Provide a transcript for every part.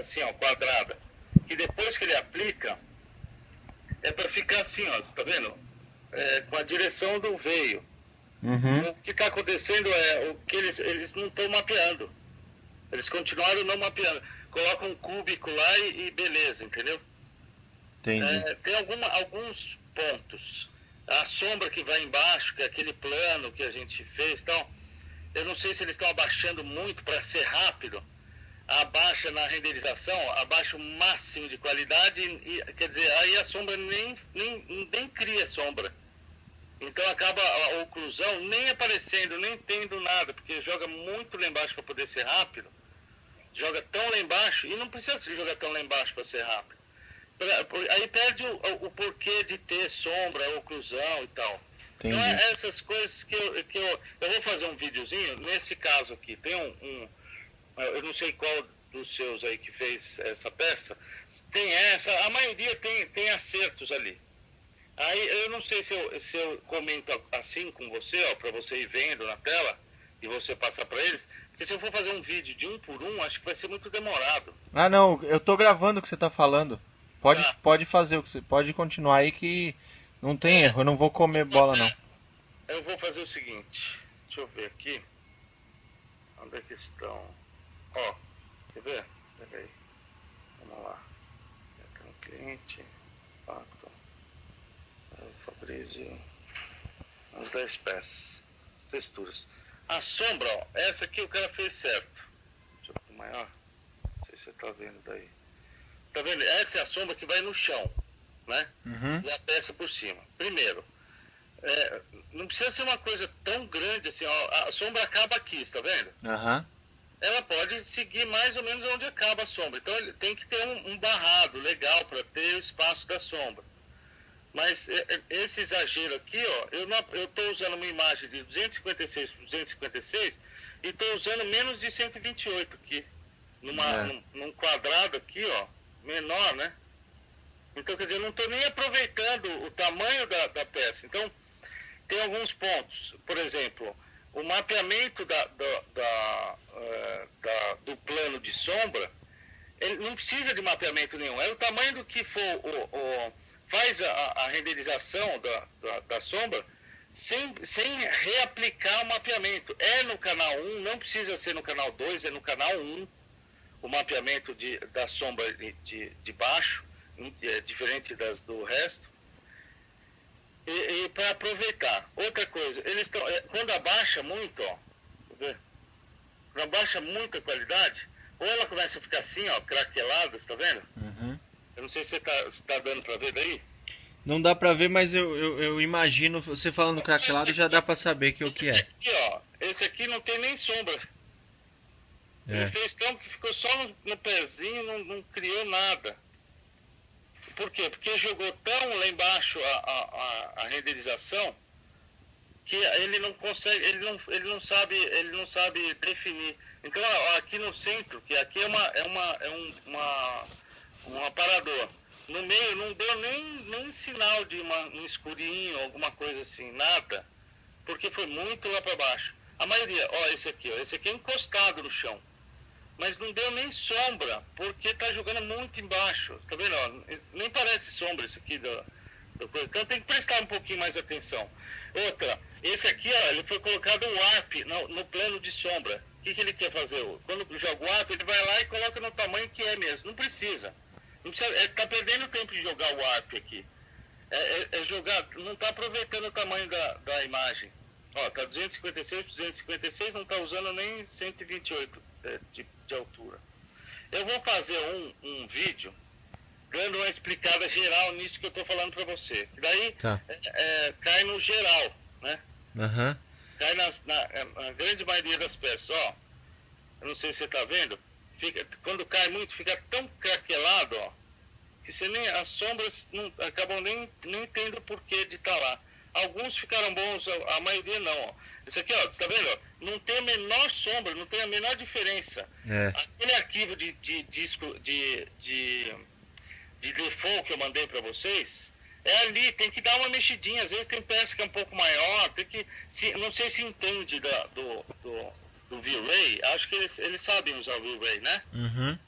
assim, ó, quadrada. Que depois que ele aplica, é para ficar assim, ó, você tá vendo? Com a direção do veio. Uhum. O que está acontecendo é o que eles não estão mapeando. Eles continuaram não mapeando. Colocam um cúbico lá e beleza, entendeu? Entendi. Tem alguns pontos. A sombra que vai embaixo, que é aquele plano que a gente fez, então, eu não sei se eles estão abaixando muito para ser rápido. Abaixa na renderização, abaixa o máximo de qualidade e quer dizer, aí a sombra nem cria sombra. Então acaba a oclusão nem aparecendo, nem tendo nada, porque joga muito lá embaixo para poder ser rápido. Joga tão lá embaixo, e não precisa jogar tão lá embaixo para ser rápido. Aí perde o porquê de ter sombra, oclusão e tal. Então Entendi. essas coisas que eu vou fazer um videozinho, nesse caso aqui, tem eu não sei qual dos seus aí que fez essa peça, tem essa, a maioria tem acertos ali. Aí eu não sei se eu comento assim com você, ó, para você ir vendo na tela e você passar para eles, porque se eu for fazer um vídeo de um por um, acho que vai ser muito demorado. Ah, não, eu tô gravando o que você tá falando. Tá. Pode fazer o que você pode continuar aí que não tem erro, eu não vou comer bola não. Eu vou fazer o seguinte, deixa eu ver aqui. Onde é que estão? Ó, quer ver? Peraí. Vamos lá. Tem um cliente. Pacto. Fabrício. Uns 10 peças. As texturas. A sombra, ó. Essa aqui o cara fez certo. Deixa eu pôr maior. Não sei se você tá vendo daí. Tá vendo? Essa é a sombra que vai no chão, né? Uhum. E a peça por cima. Primeiro, não precisa ser uma coisa tão grande assim, ó. A sombra acaba aqui, está vendo? Aham. Ela pode seguir mais ou menos onde acaba a sombra. Então ele tem que ter um barrado legal para ter o espaço da sombra. Mas esse exagero aqui, ó, eu estou usando uma imagem de 256 por 256 e estou usando menos de 128 aqui. Num quadrado aqui, ó, menor, né? Então, quer dizer, eu não estou nem aproveitando o tamanho da peça. Então, tem alguns pontos. Por exemplo, o mapeamento do plano de sombra, ele não precisa de mapeamento nenhum. É o tamanho do que for faz a renderização da sombra sem reaplicar o mapeamento. É no canal 1, não precisa ser no canal 2, é no canal 1 o mapeamento da sombra de baixo, diferente do resto. E para aproveitar. Outra coisa, eles estão. Quando abaixa muito, ó. Quer ver? Quando abaixa muito a qualidade, ou ela começa a ficar assim, ó, craquelada, você tá vendo? Uhum. Eu não sei se você tá dando para ver daí. Não dá pra ver, mas eu imagino, você falando craquelado já dá pra saber que o que é. Aqui, ó, esse aqui não tem nem sombra. Ele fez tão que ficou só no pezinho, não criou nada. Por quê? Porque jogou tão lá embaixo a renderização que ele não consegue, ele não sabe definir. Então, ó, aqui no centro, que aqui é um aparador. No meio não deu nem sinal de um escurinho, alguma coisa assim, nada. Porque foi muito lá para baixo. A maioria, ó, esse aqui é encostado no chão. Mas não deu nem sombra, porque está jogando muito embaixo. Tá vendo? Ó, nem parece sombra isso aqui do coisa. Então tem que prestar um pouquinho mais atenção. Outra, esse aqui, ó, ele foi colocado um warp no plano de sombra. O que ele quer fazer? Quando joga o warp, ele vai lá e coloca no tamanho que é mesmo. Não precisa. Não precisa, tá perdendo tempo de jogar o warp aqui. Jogar, não está aproveitando o tamanho da imagem. Ó, tá 256 por 256, não está usando nem 128 de altura. Eu vou fazer um vídeo dando uma explicada geral nisso que eu estou falando para você. Daí cai no geral, né? Uhum. Cai na grande maioria das peças. Ó, eu não sei se você está vendo, quando cai muito fica tão craquelado, ó, que as sombras acabam nem tendo o porquê de estar lá. Alguns ficaram bons, a maioria não, ó. Esse aqui, ó, você tá vendo? Ó? Não tem a menor sombra, não tem a menor diferença. Aquele arquivo de default que eu mandei para vocês, é ali, tem que dar uma mexidinha. Às vezes tem peça que é um pouco maior, não sei se entende do V-Ray, acho que eles sabem usar o V-Ray, né? Uhum.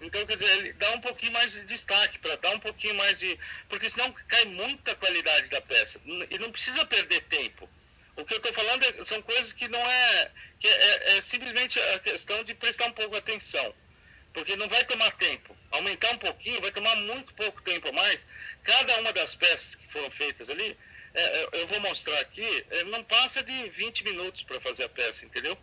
Então, quer dizer, ele dá um pouquinho mais de destaque, para dar um pouquinho mais de... Porque senão cai muita qualidade da peça. E não precisa perder tempo. O que eu estou falando são coisas que não é... Que é simplesmente a questão de prestar um pouco de atenção. Porque não vai tomar tempo. Aumentar um pouquinho vai tomar muito pouco tempo a mais. Cada uma das peças que foram feitas ali, eu vou mostrar aqui, não passa de 20 minutos para fazer a peça, entendeu?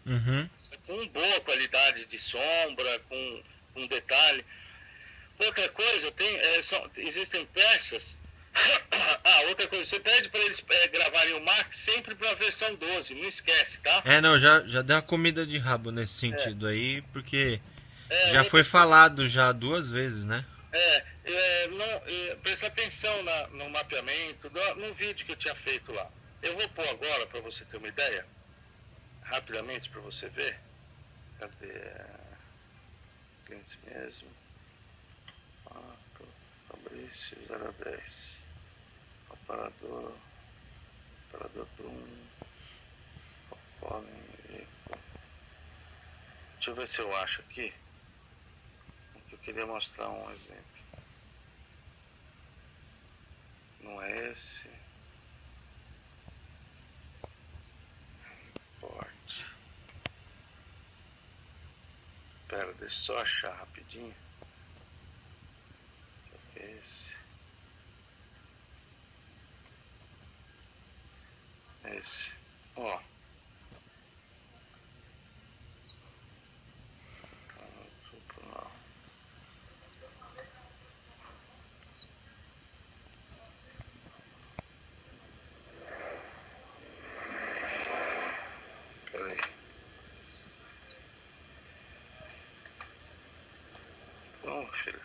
Uhum. Com boa qualidade de sombra, com detalhe. Outra coisa, existem peças. Outra coisa, você pede para eles gravarem o Max sempre para a versão 12, não esquece, tá? Não, já deu uma comida de rabo nesse sentido aí, porque já foi outras falado já 2 vezes, né? Presta atenção no mapeamento, no vídeo que eu tinha feito lá. Eu vou pôr agora para você ter uma ideia, rapidamente para você ver. Cadê? Clientes mesmo. Fabrício 010. Operador Brum. Deixa eu ver se eu acho aqui. Eu queria mostrar um exemplo. Não é esse. Forte. Pera, deixa eu só achar rapidinho. Esse. Esse. Ó. Peraí. Bom, filho.